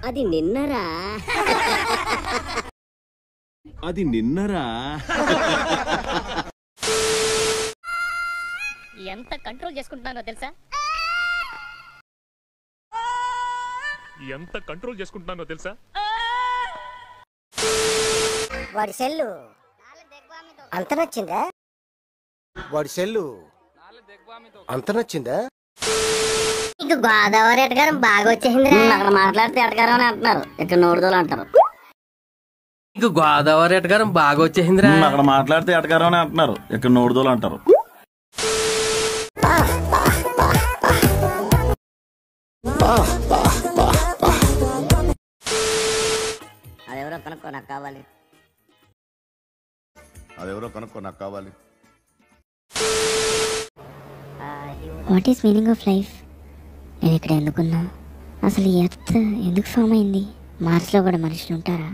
అది నిన్నరా అది నిన్నరా ఎంత కంట్రోల్ చేసుకుంటున్నానో తెలుసా వాడి సెల్లు అంత నచ్చిందా ఇక గోదావరి ఎటగారం బాగా వచ్చేసింది అక్కడ మాట్లాడితే ఎటగారం అని అంటున్నారు ఇక్కడ నోడుదోలు అంటారు నీకు గోదావరి ఎటగారం బాగా వచ్చేసిందిరా అక్కడ మాట్లాడితే ఎటకారం అని అంటున్నారు ఇక్కడ నోడుదోలు అంటారు అదెవరో కనుక్కో నాకు కావాలి what is meaning of life? నేను ఇక్కడ ఎందుకున్నా? అసలు ఈ ఎర్త్ ఎందుకు ఫామ్ అయింది? మార్స్లో కూడా మనుషులు ఉంటారా?